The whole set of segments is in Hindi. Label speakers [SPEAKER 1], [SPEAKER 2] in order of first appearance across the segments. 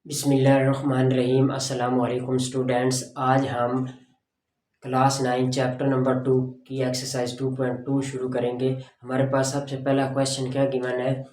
[SPEAKER 1] बिस्मिल्लाहिर्रहमानिर्रहीम। अस्सलाम वालेकुम स्टूडेंट्स। आज हम क्लास 9 चैप्टर नंबर 2 की एक्सरसाइज 2.2 शुरू करेंगे। हमारे पास सबसे पहला क्वेश्चन क्या गिवन है,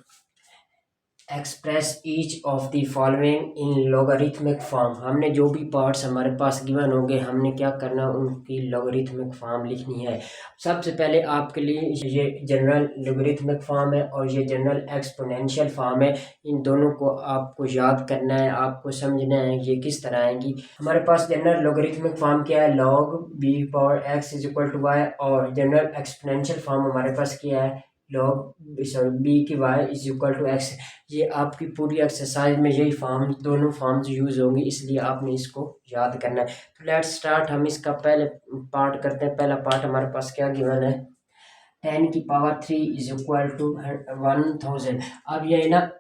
[SPEAKER 1] express each of the following in logarithmic form. हमने जो भी पार्ट्स हमारे पास गिवन होंगे हमने क्या करना, उनकी लॉगरिथमिक फॉर्म लिखनी है। सबसे पहले आपके लिए ये जनरल लॉगरिथमिक फॉर्म है और ये जनरल एक्सपोनेंशियल फॉर्म है। इन दोनों को आपको याद करना है, आपको समझना है ये किस तरह आएंगी। हमारे पास जनरल लॉगरिथमिक फॉर्म क्या है, log b power x is equal to y, और जनरल एक्सपोनेंशियल फॉर्म हमारे पास क्या है, log b की y is equal to x। ये आपकी पूरी एक्सरसाइज में यही फॉर्म, दोनों फॉर्म्स यूज होंगी, इसलिए आपने इसको याद करना है। तो लेट्स स्टार्ट। हम इसका पहले पार्ट करते हैं। पहला पार्ट हमारे पास क्या गिवन है, 10⁻³ इज इक्वल टू 1000। अब ये ना,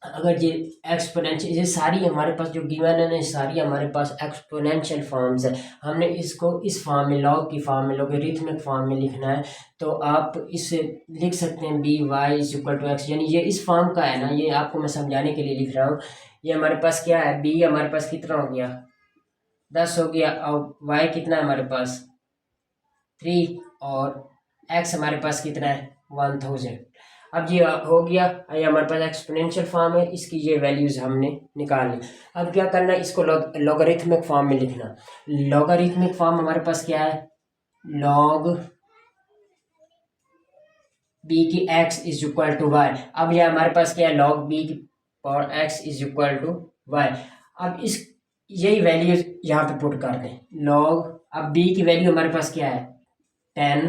[SPEAKER 1] अगर ये एक्सपोनेंशियल, ये सारी हमारे पास जो गिवन है ना, सारी हमारे पास एक्सपोनेंशियल फॉर्म्स है। हमने इसको इस फॉर्म में, लॉग की फॉर्म में, लॉगरिथमिक फॉर्म में लिखना है। तो आप इसे लिख सकते हैं b Y is equal to x, यानी ये इस फॉर्म का है ना, ये आपको मैं समझाने के लिए लिख रहा हूँ। ये हमारे पास क्या है, बी हमारे पास कितना हो गया, 10 हो गया, और वाई कितना है हमारे पास 3, और एक्स हमारे पास कितना है 1000। अब ये हो गया, ये हमारे पास एक्सपोनेंशियल फॉर्म है, इसकी ये वैल्यूज हमने निकाल ली। अब क्या करना है, इसको लॉगरिथमिक फॉर्म में लिखना। लॉगरिथमिक फॉर्म हमारे पास क्या है, लॉग बी की x is equal to y. अब ये हमारे पास क्या है, लॉग बी की power x is equal to y. अब इस यही वैल्यूज यहाँ पे पुट कर दें, लॉग, अब बी की वैल्यू हमारे पास क्या है 10,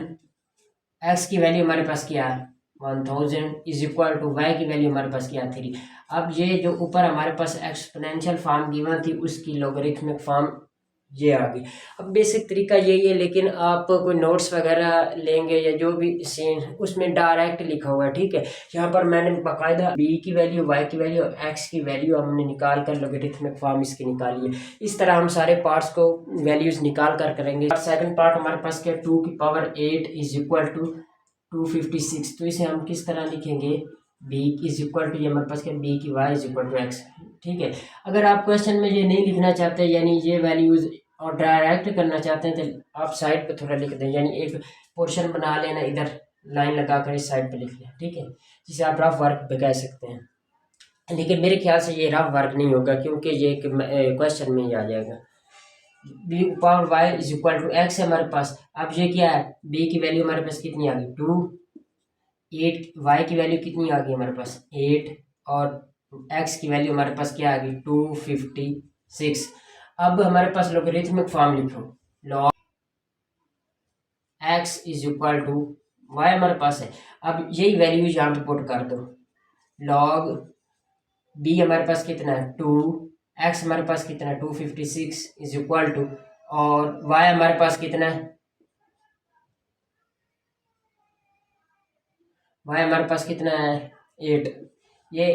[SPEAKER 1] एक्स की वैल्यू हमारे पास क्या है 1000 इज इक्वल टू वाई की वैल्यू हमारे पास क्या है 3। अब ये जो ऊपर हमारे पास एक्सपोनेंशियल फॉर्म गिवन थी उसकी लॉगरिथमिक फॉर्म ये आ गई। अब बेसिक तरीका यही है, लेकिन आप कोई नोट्स वगैरह लेंगे या जो भी सीन उसमें डायरेक्ट लिखा हुआ है, ठीक है। यहाँ पर मैंने बाकायदा बी की वैल्यू, वाई की वैल्यू और एक्स की वैल्यू हमने निकाल कर लॉगरिथमिक फॉर्म इसकी निकाली है। इस तरह हम सारे पार्ट्स को वैल्यूज निकाल कर करेंगे। सेकंड पार्ट हमारे पास क्या, 2 की पावर 8 इज इक्वल टू 256। तो इसे हम किस तरह लिखेंगे, बी इज इक्वल टू, ये हमारे पास क्या, बी की y is equal to x, ठीक है। अगर आप क्वेश्चन में ये नहीं लिखना चाहते, यानी ये वैल्यूज और डायरेक्ट करना चाहते हैं, तो आप साइड पे थोड़ा लिख दें, यानी एक पोर्शन बना लेना, इधर लाइन लगा कर इस साइड पे लिख लें, ठीक है, जिसे आप रफ वर्क पे कह सकते हैं। लेकिन मेरे ख्याल से ये रफ वर्क नहीं होगा, क्योंकि ये क्वेश्चन में ही आ जाएगा। B power y is equal to x है हमारे पास। अब ये क्या है, बी की वैल्यू हमारे पास कितनी आ गई 2, 8, वाई की वैल्यू कितनी आ गई हमारे पास 8, और एक्स की वैल्यू हमारे पास क्या आ गई 256। अब हमारे पास लॉगरिथमिक फॉर्म लिखो, log x is equal to y हमारे पास है। अब यही वैल्यूज यहाँ पे पुट कर दो, लॉग बी हमारे पास कितना है 2, एक्स हमारे पास कितना है 256 इज इक्वल टू, और वाई हमारे पास कितना है, वाई हमारे पास कितना है 8। ये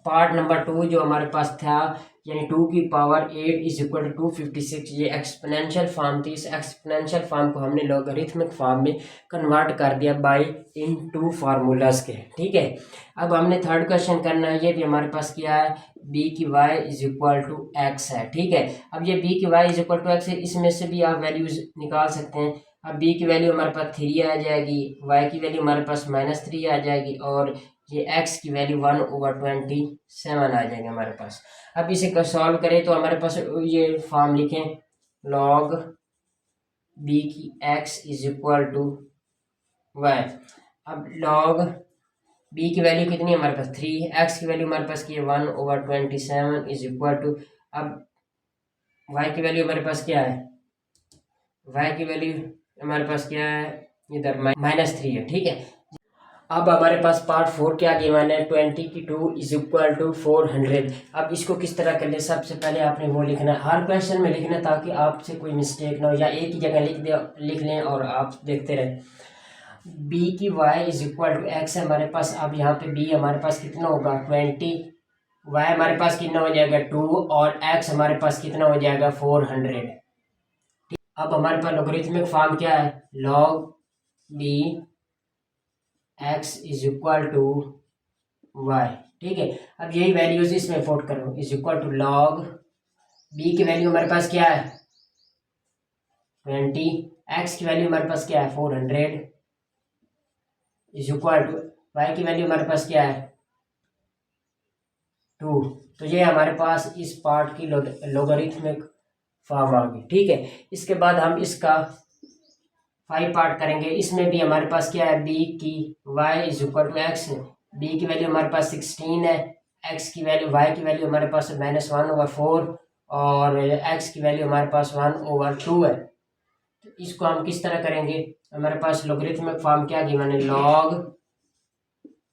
[SPEAKER 1] पार्ट नंबर 2 जो हमारे पास था, यानी 2 की पावर 8 इज इक्वल टू 256, ये एक्सपोनेंशियल फॉर्म थी। इस एक्सपोनेंशियल फॉर्म को हमने लॉगरिथमिक फॉर्म में कन्वर्ट कर दिया बाय इन टू फार्मूलाज के, ठीक है। अब हमने थर्ड क्वेश्चन करना है, ये भी हमारे पास क्या है, बी की y is equal to x है, ठीक है। अब ये बी की y is equal to x है, इसमें से भी आप वैल्यूज निकाल सकते हैं। अब बी की वैल्यू हमारे पास 3 आ जाएगी, वाई की वैल्यू हमारे पास -3 आ जाएगी, और ये x की वैल्यू 1/27 आ जाएगी हमारे पास। अब इसे सॉल्व करें तो हमारे पास ये फॉर्म लिखें, log b की x is equal to y. अब log b की वैल्यू कितनी है हमारे पास 3, x की वैल्यू हमारे पास की है 1/27 इज इक्वल टू, अब y की वैल्यू हमारे पास क्या है, y की वैल्यू हमारे पास क्या है, इधर -3 है, ठीक है। अब हमारे पास पार्ट 4 क्या गिवन है, 22 इज इक्वल टू 400। अब इसको किस तरह कर ले, सबसे पहले आपने वो लिखना है, हर क्वेश्चन में लिखना, ताकि आपसे कोई मिस्टेक ना हो, या एक ही जगह लिख लें और आप देखते रहें। बी की y is equal to x है हमारे पास। अब यहाँ पे बी हमारे पास कितना होगा 20, वाई हमारे पास कितना हो जाएगा 2, और एक्स हमारे पास कितना हो जाएगा 400। अब हमारे पास लॉगरिथमिक फॉर्म क्या है, log b x is equal to y. ठीक है। अब यही वैल्यूज इसमें पुट करो, is equal to log b की वैल्यू हमारे पास क्या है 20, एक्स की वैल्यू हमारे पास क्या है 400, इज इक्वल टू वाई की वैल्यू हमारे पास क्या है 2। तो ये हमारे पास इस पार्ट की लोगरिथमिक फॉर्म आ गई। ठीक है, इसके बाद हम इसका 5 पार्ट करेंगे। इसमें भी हमारे पास क्या है बी की y is equal to x, b की वैल्यू हमारे पास 16 है, एक्स की वैल्यू वाई की वैल्यू हमारे पास -1/4 और एक्स की वैल्यू हमारे पास 1/2 है। तो इसको हम किस तरह करेंगे, हमारे पास लोगरिथमिक फॉर्म क्या गिवन है लॉग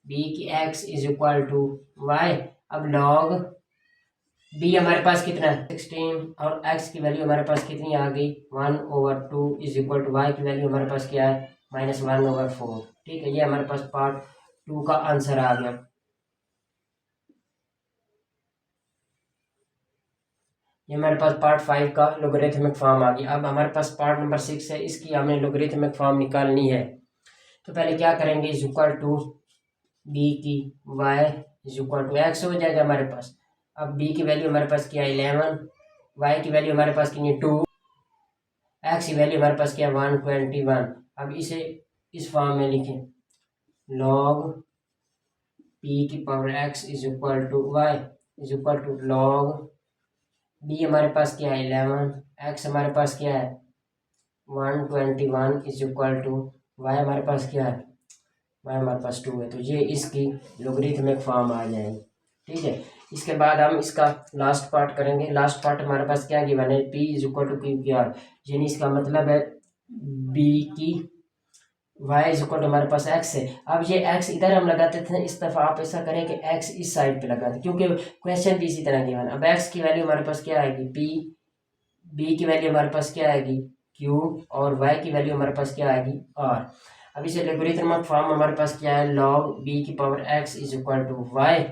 [SPEAKER 1] बी की x is equal to y. अब लॉग बी हमारे पास कितना है 16 और एक्स की वैल्यू हमारे पास कितनी आ गई 1/2 इज इक्वल टू वाई की वैल्यू हमारे पास क्या है -1/4। ठीक है, ये हमारे पास पार्ट 2 का आंसर आ गया। ये हमारे पास पार्ट 5 का लोगरिथमिक फॉर्म आ गया। अब हमारे पास पार्ट नंबर 6 है, इसकी हमें लोगरिथमिक फॉर्म निकालनी है। तो पहले क्या करेंगे, इज इक्वल टू बी की y is equal to x हो जाएगा हमारे पास। अब बी की वैल्यू हमारे पास क्या है 11, वाई की वैल्यू हमारे पास कितनी 2, एक्स की वैल्यू हमारे पास क्या है 121। अब इसे इस फॉर्म में लिखें, लॉग पी की power x is equal to y is equal to log b हमारे पास क्या है 11, एक्स हमारे पास क्या है 121 इज इक्वल टू वाई हमारे पास क्या है वाई हमारे पास 2 है। तो ये इसकी लोगरिथमिक फॉर्म आ जाएगी। ठीक है, इसके बाद हम इसका लास्ट पार्ट करेंगे। लास्ट पार्ट हमारे पास क्या गिवन है p is equal to q की आर, यानी इसका मतलब है बी की वाई इज इक्वल टू हमारे पास एक्स है। अब ये एक्स इधर हम लगाते थे, इस दफ़ा आप ऐसा करें कि एक्स इस साइड पे लगाते, क्योंकि क्वेश्चन भी इसी तरह गिवन। अब एक्स की वैल्यू हमारे पास क्या आएगी पी, बी की वैल्यू हमारे पास क्या आएगी क्यू और वाई की वैल्यू हमारे पास क्या आएगी आर। अब इसे लोगरिथमिक फॉर्म हमारे पास क्या है लॉग बी की power x is equal to y.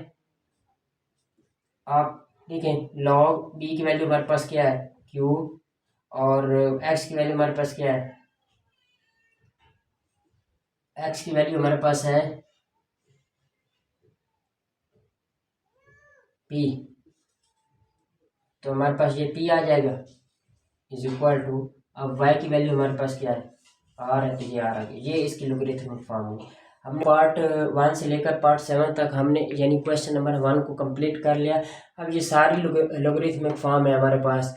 [SPEAKER 1] आप देखें लॉग बी की वैल्यू हमारे पास क्या है क्यू और एक्स की वैल्यू हमारे पास क्या है, एक्स की वैल्यू हमारे पास है पी, तो हमारे पास ये पी आ जाएगा इज इक्वल टू, अब वाई की वैल्यू हमारे पास क्या है आर है, तो ये आर आ गया। ये इसकी लोगरिथमिक फॉर्म हुई। हमने पार्ट 1 से लेकर पार्ट 7 तक हमने यानी क्वेश्चन नंबर 1 को कंप्लीट कर लिया। अब ये सारी लोगरिथमिक फॉर्म है हमारे पास।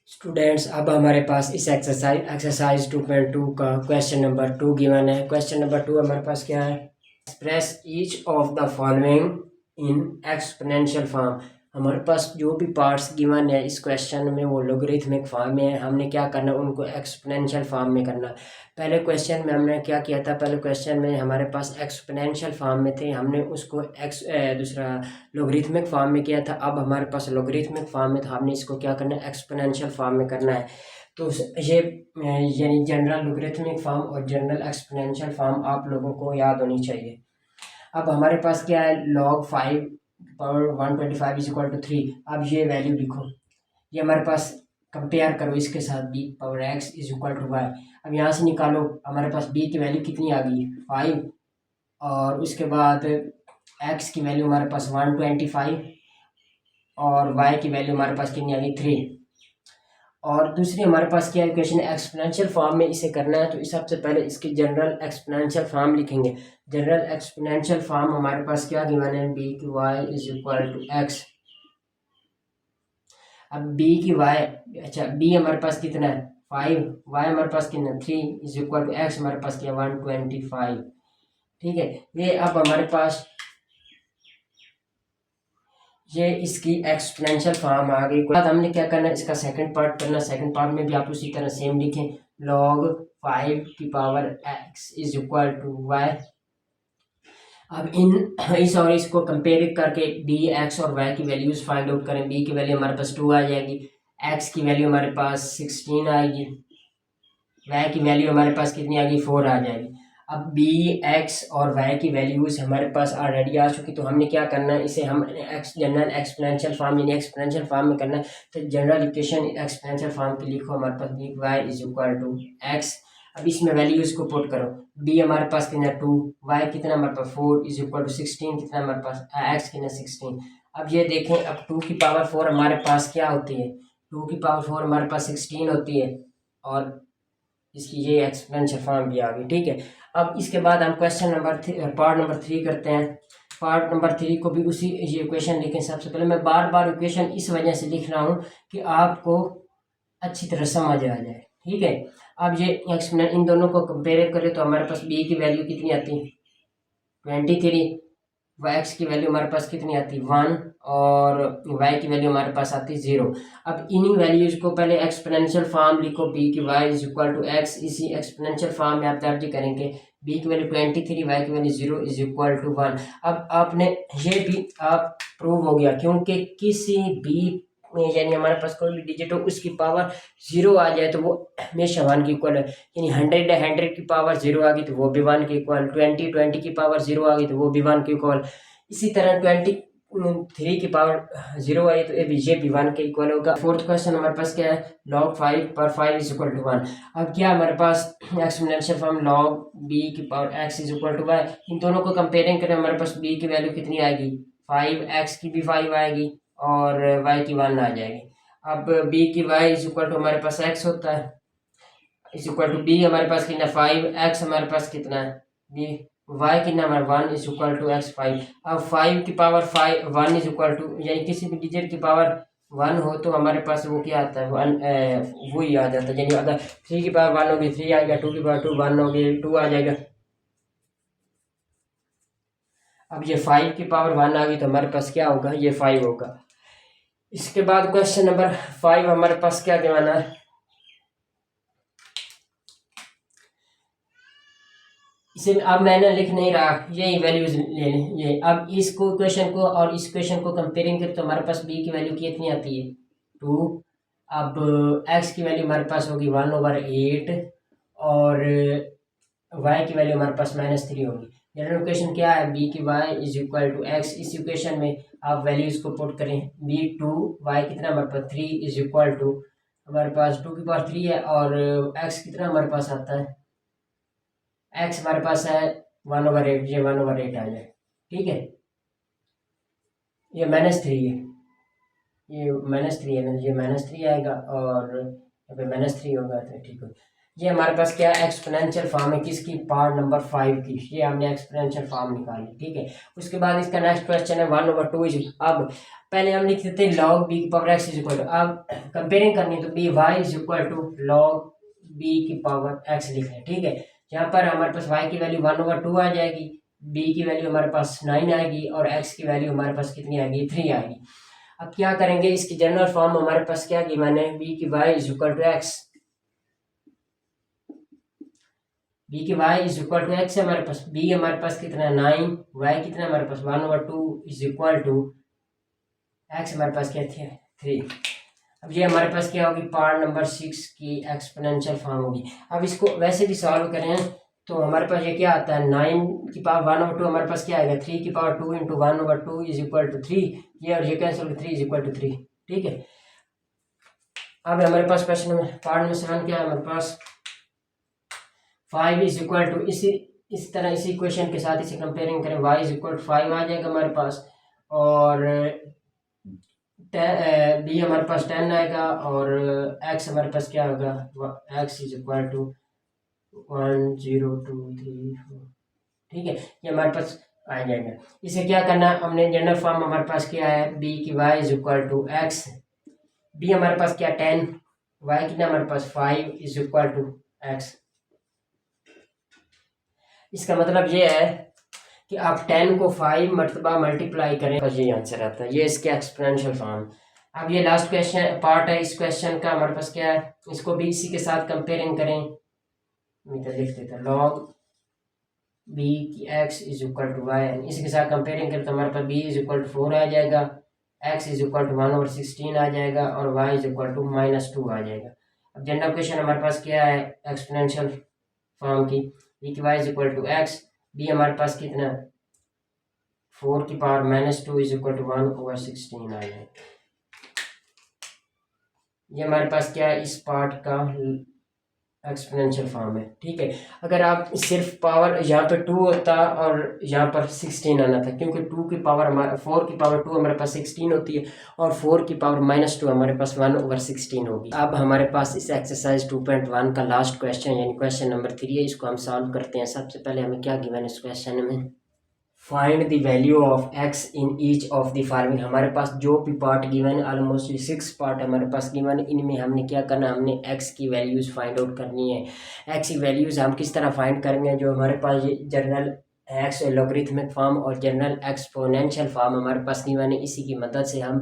[SPEAKER 1] स्टूडेंट्स, अब हमारे पास इस एक्सरसाइज 2.2 का क्वेश्चन नंबर 2 गिवन है। क्वेश्चन नंबर 2 हमारे पास क्या है, express each of the following in exponential form. हमारे पास जो भी पार्ट्स गिवन है इस क्वेश्चन में वो लोगरिथमिक फॉर्म में है, हमने क्या करना है उनको एक्सपोनेंशियल फॉर्म में करना। पहले क्वेश्चन में हमने क्या किया था, पहले क्वेश्चन में हमारे पास एक्सपोनेंशियल फॉर्म में थे, हमने उसको दूसरा लोगरिथमिक फॉर्म में किया था। अब हमारे पास लोगरिथमिक फॉर्म में, तो हमने इसको क्या करना है एक्सपोनेंशियल फॉर्म में करना है। तो ये यानी जनरल लोगरिथमिक फॉर्म और जनरल एक्सपोनेंशियल फॉर्म आप लोगों को याद होनी चाहिए। अब हमारे पास क्या है log 5 power 125 is equal to 3। अब ये वैल्यू लिखो, ये हमारे पास कंपेयर करो इसके साथ b power x is equal to y. अब यहाँ से निकालो, हमारे पास b की वैल्यू कितनी आ गई 5 और उसके बाद x की वैल्यू हमारे पास 125 और y की वैल्यू हमारे पास कितनी आ गई 3। और दूसरी हमारे पास क्या इक्वेशन है एक्सपोनेंशियल फॉर्म में इसे करना है, तो इस सबसे पहले इसकी जनरल एक्सपोनेंशियल फॉर्म लिखेंगे। जनरल एक्सपोनेंशियल फॉर्म हमारे पास क्या गिवन है बी की y is equal to x. अब बी की वाई, अच्छा बी हमारे पास कितना है 5, वाई हमारे पास कितना 3 इज इक्वल टू एक्स हमारे पास क्या 125। ठीक है, ये अब हमारे पास ये इसकी एक्सपोनेंशियल फॉर्म आ गई। बाद हमने क्या करना है इसका सेकंड पार्ट करना। सेकंड पार्ट में भी आप उसी तरह सेम लिखें, log 5 की power x is equal to y. अब इस और इसको कंपेयर करके b x और y की वैल्यूज फाइंड आउट करें। b की वैल्यू हमारे पास 2 आ जाएगी, x की वैल्यू हमारे पास 16 आएगी, y की वैल्यू हमारे पास कितनी आएगी 4 आ जाएगी। अब बी एक्स और वाई की वैल्यूज हमारे पास ऑलरेडी आ चुकी, तो हमने क्या करना है इसे हम जनरल एक्सपोनेंशियल फॉर्म यानी एक्सपोनेंशियल फॉर्म में करना है। तो जनरल इक्वेशन एक्सपोनेंशियल फॉर्म की लिखो, हमारे पास B Y is equal to x. अब इसमें वैल्यूज को पुट करो। बी हमारे पास कितना 2, वाई कितना हमारे पास 4 इज इक्वल टू 16 कितना हमारे पास एक्स कितना 16। अब ये देखें, अब 2 की पावर 4 हमारे पास क्या होती है, 2 की पावर 4 हमारे पास 16 होती है, और इसकी ये एक्सपोनेंशियल फॉर्म भी आ गई। ठीक है, अब इसके बाद हम क्वेश्चन नंबर पार्ट नंबर 3 करते हैं। पार्ट नंबर 3 को भी उसी ये इक्वेशन लिखें। सबसे पहले मैं बार बार इक्वेशन इस वजह से लिख रहा हूँ कि आपको अच्छी तरह समझ आ जाए। ठीक है, अब ये एक्सपोनेंट इन दोनों को कंपेयर करें तो हमारे पास बी की वैल्यू कितनी आती है 23, एक्स की वैल्यू हमारे पास कितनी आती 1, और वाई की वैल्यू हमारे पास आती 0। अब इन्हीं वैल्यूज को पहले एक्सपोनेंशियल फॉर्म लिखो, बी की y is equal to x, इसी एक्सपोनेंशियल फॉर्म में आप दर्ज करेंगे बी की वैल्यू 23, वाई की वैल्यू 0 इज इक्वल टू 1। अब आपने ये भी आप प्रूव हो गया, क्योंकि किसी भी यानी हमारे पास कोई भी डिजिट हो उसकी पावर 0 आ जाए तो वो हमेशा 1 की इक्वल है। यानी 100 है, 100 की पावर 0 आ गई तो वो भी 1 की इक्वल, 20 की पावर 0 आ गई तो वो भी 1 की इक्वल। इसी तरह 23 की पावर 0 आई तो ये भी 1 के इक्वल होगा। फोर्थ क्वेश्चन हमारे पास क्या है, log 5 पर 5 इज इक्वल टू 1। अब क्या हमारे पास एक्सपोनेंशियल फॉर्म log b की power x is equal to y, इन दोनों को कंपेयरिंग करें हमारे पास b की वैल्यू कितनी आएगी 5, x की भी 5 आएगी और y की 1 आ जाएगी। अब b की y इज इक्वल टू हमारे पास x होता है, इज इक्वल टू b हमारे पास कितना 5, x हमारे पास कितना है b, y कितना हमारा 1 इज इक्वल टू x 5। अब 5 की पावर 5 1 इज इक्वल टू, यानी किसी भी डिजिट की पावर 1 हो तो हमारे पास वो क्या आता है 1, वो ही आ जाता है। यानी अगर 3 की पावर 1 होगी 3 आएगा, 2 की पावर 2 1 होगी 2 आ जाएगा। अब ये 5 की पावर 1 आ गई तो हमारे पास क्या होगा, ये 5 होगा। इसके बाद क्वेश्चन नंबर 5 हमारे पास क्या दिखाना है, इसे अब मैंने लिख नहीं रहा, यही वैल्यूज ले लें ये। अब इसको क्वेश्चन को और इस क्वेश्चन को कंपेयरिंग करें तो हमारे पास b की वैल्यू कितनी आती है 2। अब x की वैल्यू हमारे पास होगी 1/8 और y की वैल्यू हमारे पास -3 होगी। जनरल इक्वेशन क्या है, b की y is equal to x. इस इक्वेशन में आप वैल्यूज को पुट करें, b 2, y कितना हमारे पास 3 इज इक्वल टू हमारे पास 2 की पावर 3 है और x कितना हमारे पास आता है, x हमारे पास है 1/8, ये 1/8 आ जाए। ठीक है, ये -3 है, ये -3 है ना, ये -3 आएगा और यहाँ पे -3 होगा तो ठीक है। ये हमारे पास क्या एक्सपोनेंशियल फॉर्म है किसकी, पार्ट नंबर 5 की, ये हमने एक्सपोनेंशियल फॉर्म निकाली। ठीक है, उसके बाद इसका नेक्स्ट क्वेश्चन है 1/2 इज, अब पहले हम लिख देते हैं log b की power x is equal to, अब कंपेयरिंग करनी तो b Y is equal to log b की पावर x लिख रहे हैं। ठीक है, यहाँ पर हमारे पास y की वैल्यू 1/2 आ जाएगी, b की वैल्यू हमारे पास 9 आएगी और x की वैल्यू हमारे पास कितनी आएगी 3 आएगी। अब क्या करेंगे, इसकी जनरल फॉर्म हमारे पास क्या की मैंने b की y is equal to x, b की y is equal to x है हमारे पास, b हमारे पास कितना 9, y कितना हमारे पास 1/2 इज इक्वल टू x हमारे पास क्या थे 3। अब ये हमारे पास क्या होगी, पार्ट नंबर 6 की एक्सपोनेंशियल फॉर्म होगी। अब इसको वैसे भी सॉल्व करें तो हमारे पास ये क्या आता है 9 की पावर 1/2 हमारे पास क्या आएगा 3 की power 2 into 1/2 is equal to 3, ये और ये कैंसिल 3 इज इक्वल टू 3। ठीक है, अब हमारे पास क्वेश्चन नंबर पार्ट नंबर 7 क्या है, हमारे पास 5 इज इक्वल टू, इस तरह इसी इक्वेशन के साथ इसे कंपेयरिंग करें, y इज इक्वल टू 5 आ जाएगा हमारे पास और बी हमारे पास 10 आएगा और x हमारे पास क्या होगा, x इज इक्वल टू 1 0 2 3 4। ठीक है, ये हमारे पास आ जाएगा। इसे क्या करना है, हमने जनरल फॉर्म हमारे पास क्या है b की y is equal to x, b हमारे पास क्या 10, y कितना हमारे पास 5 इज इक्वल टू x। इसका मतलब ये है कि आप 10 को 5 मरतबा मल्टीप्लाई करें तो ये आंसर आता है, ये इसके एक्सपोनेंशियल फॉर्म। अब ये लास्ट क्वेश्चन पार्ट है इस क्वेश्चन का, हमारे पास क्या है, इसको भी इसी के साथ कंपेयरिंग करें, मैं लिख देता log b की x is equal to y, इसी के साथ कंपेयरिंग करें तो हमारे पास b इज इक्वल टू 4 आ जाएगा, x इज इक्वल टू 1/16 आ जाएगा और y इज इक्वल टू -2 आ जाएगा। अब जनरल क्वेश्चन हमारे पास क्या है एक्सपोनेंशियल फॉर्म की, b की y is equal to x, b हमारे पास कितना 4 की पावर -2 इज इक्वल टू 1/16 आ जाएगा। ये हमारे पास क्या है इस पार्ट का एक्सपोनेंशियल फॉर्म है, ठीक है। अगर आप सिर्फ पावर यहाँ पे 2 होता और यहाँ पर 16 आना था, क्योंकि 2 की पावर हमारे 4 की पावर 2 हमारे पास 16 होती है और 4 की पावर -2 हमारे पास 1/16 होगी। अब हमारे पास इस एक्सरसाइज 2.1 का लास्ट क्वेश्चन यानी क्वेश्चन नंबर 3 है, इसको हम सॉल्व करते हैं। सबसे पहले हमें क्या गिवन है इस क्वेश्चन में, find the value of x in each of the following. हमारे पास जो भी पार्ट गिवन है, ऑलमोस्ट 6 पार्ट हमारे पास गिवन है, इनमें हमने क्या करना है, हमने x की वैल्यूज़ फाइंड आउट करनी है। x की वैल्यूज़ हम किस तरह फाइंड करेंगे, जो हमारे पास ये जनरल x लॉगरिथमिक फॉर्म और जनरल एक्सपोनेंशियल फॉर्म हमारे पास गिवन है, इसी की मदद से हम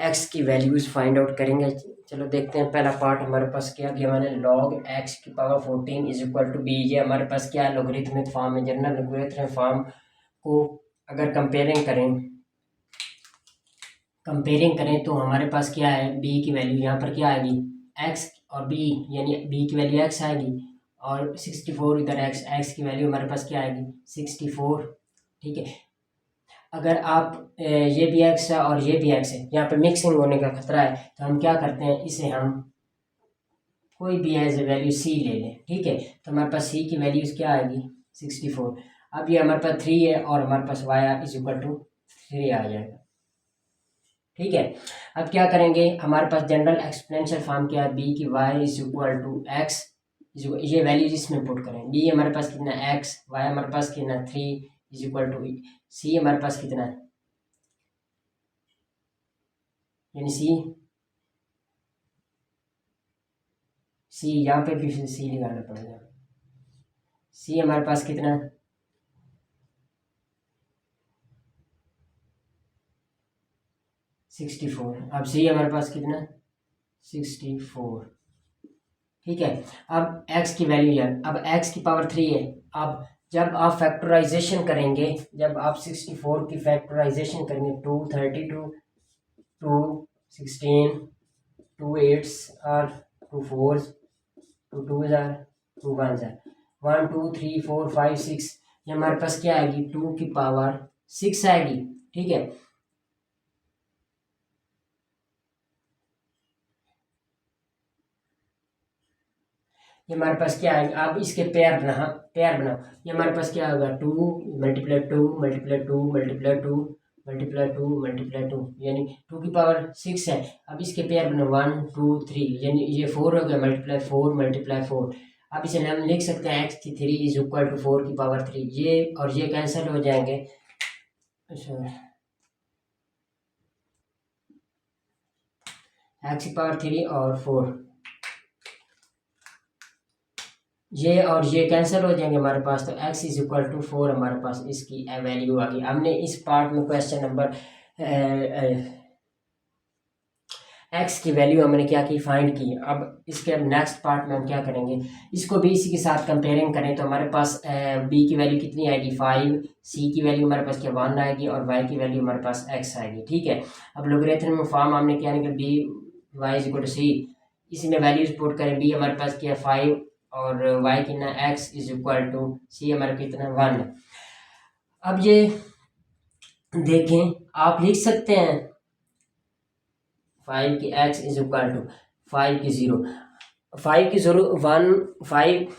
[SPEAKER 1] x की वैल्यूज़ फाइंड आउट करेंगे। चलो देखते हैं, पहला पार्ट हमारे पास क्या गिवन है, log x की power 14 is equal to b। ये हमारे पास क्या है, लॉगरिथमिक फॉर्म है। जनरल लॉगरिथमिक फॉर्म को अगर कंपेयरिंग करें तो हमारे पास क्या है, b की वैल्यू यहाँ पर क्या आएगी, x और b, यानी b की वैल्यू x आएगी और 64 इधर x की वैल्यू हमारे पास क्या आएगी 64, ठीक है। अगर आप ये भी x है और ये भी x है, यहाँ पर मिक्सिंग होने का खतरा है, तो हम क्या करते हैं, इसे हम कोई भी एज ए वैल्यू c ले लें, ठीक है। तो हमारे पास c की वैल्यूज क्या आएगी 64। अब ये हमारे पास 3 है और हमारे पास y इज इक्वल टू 3 आ जाएगा, ठीक है। अब क्या करेंगे, हमारे पास जनरल एक्सपोनेंशियल फॉर्म क्या है, b की y is equal to x, ये वैल्यूज इसमें पुट करें। b हमारे पास कितना है x, y हमारे पास कितना 3 इज इक्वल टू c हमारे पास कितना है, यानी c यहाँ पे भी c लगाना पड़ेगा। c हमारे पास कितना है 64। अब c हमारे पास कितना 64, ठीक है। अब x की वैल्यू है, अब x की पावर 3 है। अब जब आप फैक्टराइजेशन करेंगे, जब आप 64 की फैक्टराइजेशन करेंगे, 2 32 2 16 2 8 और 2 4 2 2 2 1 1 2 3 4 5 6, ये हमारे पास क्या आएगी 2 की पावर 6 आएगी, ठीक है। ये हमारे पास क्या आएगा, आप इसके पेयर बनाओ। ये हमारे पास क्या होगा 2 multiply 2 multiply 2 multiply 2 multiply 2 multiply 2, यानी 2 की पावर 6 है। अब इसके पेयर बनाओ 1 2 3, यानी ये 4 हो गया, मल्टीप्लाई 4 मल्टीप्लाई 4। अब इसे हम लिख सकते हैं x की 3 इज इक्वल टू 4 की पावर 3, ये और ये कैंसिल हो जाएंगे। x की पावर 3 और 4, ये और ये कैंसिल हो जाएंगे हमारे पास, तो x इज इक्वल टू 4 हमारे पास इसकी वैल्यू आ गई। हमने इस पार्ट में क्वेश्चन नंबर x की वैल्यू हमने क्या की, फाइंड की। अब इसके नेक्स्ट पार्ट में हम क्या करेंगे, इसको भी इसी के साथ कंपेयरिंग करें, तो हमारे पास b की वैल्यू कितनी आएगी 5, c की वैल्यू हमारे पास क्या 1 आएगी और y की वैल्यू हमारे पास x आएगी, ठीक है। अब लोगरिथम फॉर्म हमने क्या निकल b y is equal to c, इसी में वैल्यूज पुट करें, b हमारे पास क्या 5 और y कितना x is equal to c हमारा कितना 1। अब ये देखें, आप लिख सकते हैं 5 की x इज इक्वल टू 5 की 0, 5 की 0 1 5,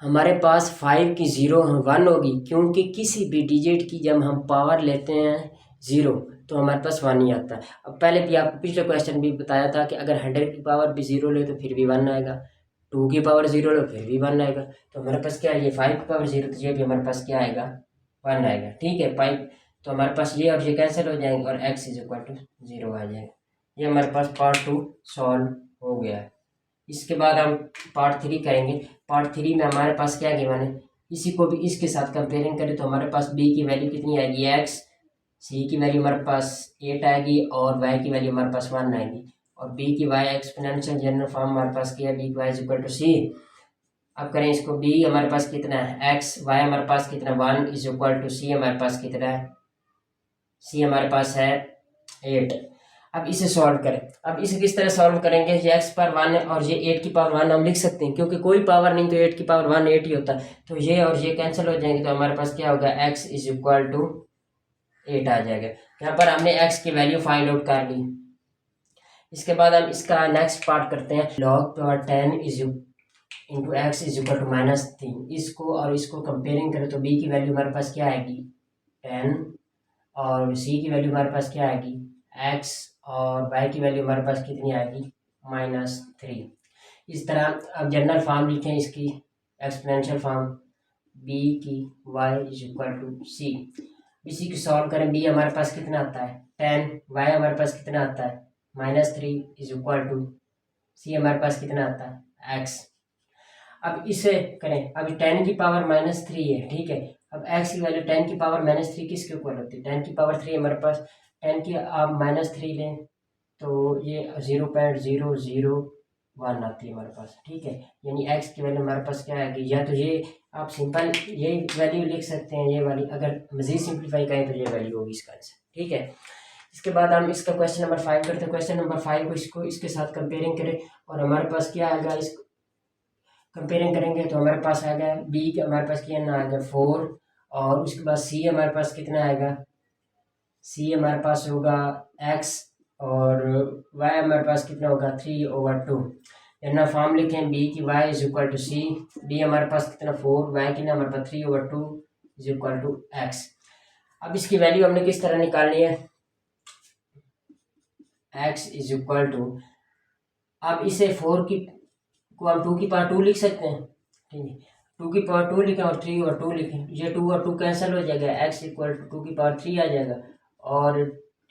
[SPEAKER 1] हमारे पास 5 की 0 1 होगी, क्योंकि किसी भी डिजिट की जब हम पावर लेते हैं 0 तो हमारे पास 1 ही आता है। अब पहले भी आपको पिछले क्वेश्चन भी बताया था कि अगर 100 की पावर भी 0 ले तो फिर भी 1 आएगा, 2 की पावर 0 लो फिर भी 1 आएगा। तो हमारे पास क्या है, ये 5 की पावर 0, तो ये भी हमारे पास क्या आएगा 1 आएगा, ठीक है। 5 तो हमारे पास ये और ये कैंसिल हो जाएंगे और x इज इक्वल टू 0 आ जाएगा। ये हमारे पास पार्ट 2 सॉल्व हो गया है। इसके बाद हम पार्ट 3 करेंगे। पार्ट 3 में हमारे पास क्या गिवन है, इसी को भी इसके साथ कंपेयरिंग करें तो हमारे पास b की वैल्यू कितनी आएगी x, c की वैल्यू हमारे पास 8 आएगी और y की वैल्यू हमारे पास 1 आएगी, और b की y एक्सपोनेंशियल जनरल फॉर्म हमारे पास क्या है, b की y is equal to c। अब करें इसको, b हमारे पास कितना है x, y हमारे पास कितना 1 इज इक्वल टू c हमारे पास कितना है, c हमारे पास है 8। अब इसे सॉल्व करें। अब इसे किस तरह सॉल्व करेंगे, ये x पर 1 है और ये 8 की पावर 1 हम लिख सकते हैं, क्योंकि कोई पावर नहीं तो 8 की पावर 1 8 ही होता है, तो ये और ये कैंसिल हो जाएंगे, तो हमारे पास क्या होगा x इज इक्वल टू 8 आ जाएगा। यहाँ पर हमने x की वैल्यू फाइंड आउट कर ली। इसके बाद हम इसका नेक्स्ट पार्ट करते हैं। log power 10 is into x is equal to -3। इसको और इसको कंपेयरिंग करें तो बी की वैल्यू हमारे पास क्या आएगी 10 और सी की वैल्यू हमारे पास क्या आएगी x और y की वैल्यू हमारे पास कितनी आएगी -3। इस तरह अब जनरल फॉर्म लिखें इसकी एक्सपोनेंशियल फॉर्म b की y इज इक्वल टू सी। इसी को सॉल्व करें b हमारे पास कितना आता है 10, y हमारे पास कितना आता है -3 इज इक्वल टू सी हमारे पास कितना आता है x। अब इसे करें, अभी 10 की पावर -3 है, ठीक है। अब x की वैल्यू 10 की पावर -3 किसके इक्वल होती है 10 की पावर 3 हमारे पास 10 की आप -3 लें तो ये 0.001 आती है हमारे पास, ठीक है। यानी x की वैल्यू हमारे पास क्या आएगी, या तो ये आप सिंपल ये वैल्यू लिख सकते हैं, ये वाली। अगर मज़ीद सिंप्लीफाई करें तो ये वैल्यू होगी इसका आंसर, ठीक है। इसके बाद हम इसका क्वेश्चन नंबर 5 करते हैं। क्वेश्चन नंबर 5 को इसको इसके साथ कंपेयरिंग करें और हमारे पास क्या आएगा, इसको कंपेयरिंग करेंगे तो हमारे पास आएगा बी का हमारे पास कितना आएगा 4 और उसके बाद सी हमारे पास कितना आएगा, सी हमारे पास होगा x और y हमारे पास कितना होगा 3/2। ना फॉर्म लिखें b की y is equal to c, b हमारे पास कितना 4, y कितना हमारे पास 3/2 इज इक्वल टू x। अब इसकी वैल्यू हमने किस तरह निकालनी है, x इज इक्वल टू, अब इसे 4 की को हम 2 की पावर 2 लिख सकते हैं, ठीक है। 2 की पावर 2 लिखें और 3/2 लिखें, ये 2 और 2 कैंसिल हो जाएगा, x इक्वल टू 2 की पावर 3 आ जाएगा और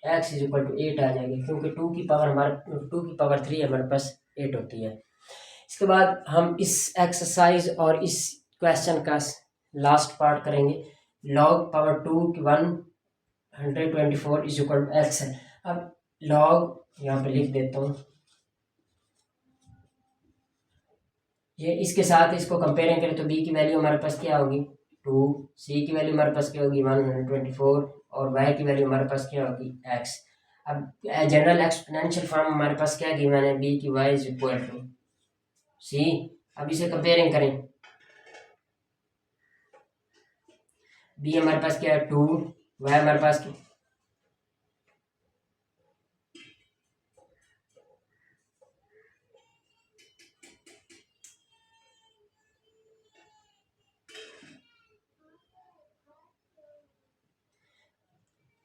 [SPEAKER 1] x इज इक्वल टू 8 आ जाएगा, क्योंकि 2 की पावर 3 हमारे पास 8 होती है। इसके बाद हम इस एक्सरसाइज और इस क्वेश्चन का लास्ट पार्ट करेंगे। log पावर 2 की 124 इज इक्वल टू x है। अब log यहाँ पे लिख देता हूँ, ये इसके साथ इसको कंपेयरिंग करें तो b की वैल्यू हमारे पास क्या होगी 2, c की वैल्यू हमारे पास क्या होगी 124 और y की वैल्यू हमारे पास क्या होगी x। अब जनरल एक्सपोनेंशियल फॉर्म हमारे पास क्या गिवन है b की y is equal to c। अब इसे कंपेयरिंग करें, b हमारे पास क्या है 2, y हमारे पास क्या,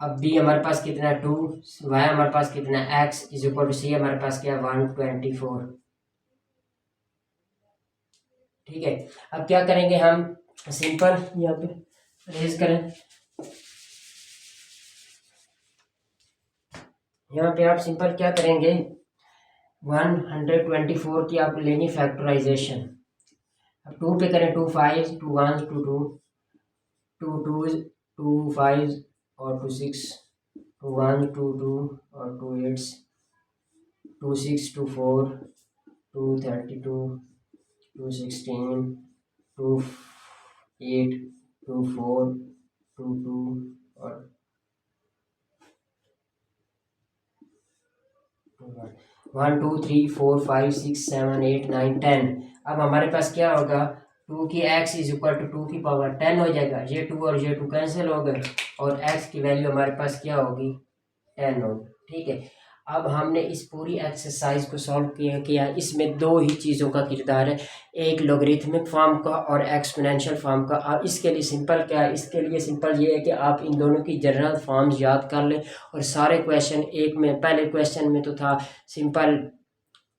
[SPEAKER 1] अब b हमारे पास कितना है 2, y हमारे पास कितना है x is equal to c हमारे पास क्या है 124, ठीक है। अब क्या करेंगे हम सिंपल यहाँ पे रेज करें, यहाँ पे आप सिंपल क्या करेंगे 124 की आप लेनी फैक्टराइजेशन। अब 2 पे करें 2 5 2 1 2 2 2 2 2 5 और 2 6 2 1 2 2 और 2 8 2 6 2 4 2 32 2 16 2 8 2 4 2 2 और 1 2 3 4 5 6 7 8 9 10। अब हमारे पास क्या होगा 2 की x इज इक्वल टू 2 की पावर 10 हो जाएगा, ये 2 और ये 2 कैंसिल हो गए और x की वैल्यू हमारे पास क्या होगी 10 होगी, ठीक है। अब हमने इस पूरी एक्सरसाइज को सॉल्व किया। इसमें दो ही चीज़ों का किरदार है, एक लॉगरिथमिक फॉर्म का और एक्सपोनेंशियल फॉर्म का। अब इसके लिए सिंपल क्या है, इसके लिए सिंपल ये है कि आप इन दोनों की जनरल फॉर्म्स याद कर लें और सारे क्वेश्चन एक में, पहले क्वेश्चन में तो था सिंपल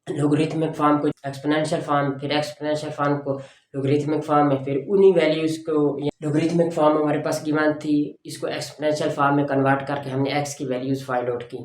[SPEAKER 1] लॉगरिथमिक फॉर्म को एक्सपोनेंशियल फॉर्म, फिर एक्सपोनेंशियल फॉर्म को लॉगरिथमिक फॉर्म में, फिर उन्हीं वैल्यूज़ को लॉगरिथमिक फॉर्म हमारे पास गिवन थी, इसको एक्सपोनेंशियल फॉर्म में कन्वर्ट करके हमने एक्स की वैल्यूज़ फाइंड आउट की।